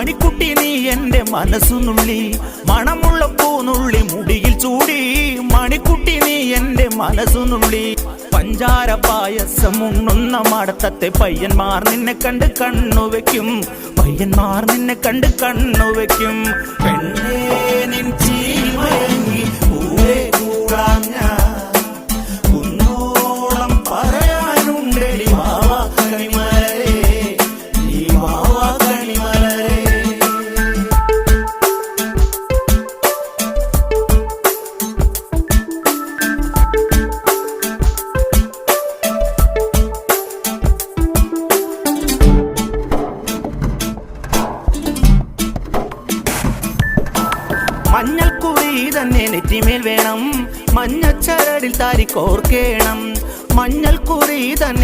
മണിക്കുട്ടി നീ എൻ്റെ മനസ്സുനുള്ളി, മണമുള്ള പൂനുള്ളി മുടിയിൽ ചൂടി. മണിക്കുട്ടി നീ എൻ്റെ മനസ്സുനുള്ളി, പഞ്ചാര പായസം ഉണ്ണുന്ന മടത്തത്തെ പയ്യന്മാർ നിന്നെ കണ്ട് കണ്ണുവെക്കും, പയ്യന്മാർ നിന്നെ കണ്ട് കണ്ണുവെക്കും. പെണ്ണേ നിൻ ചീമയങ്ങി പൂവേ കൂടാം ഞാൻ, കുന്നോളം പറയാനുണ്ടെടി വാവാ കണിമലരേ, നീ വാവാ കണിമലരേ. മഞ്ഞൾക്കുറി തന്നെ നെറ്റിമേൽ വേണം, മഞ്ഞച്ചരടിൽ താരി കോർക്കേണം. മഞ്ഞൾക്കുറി തന്നെ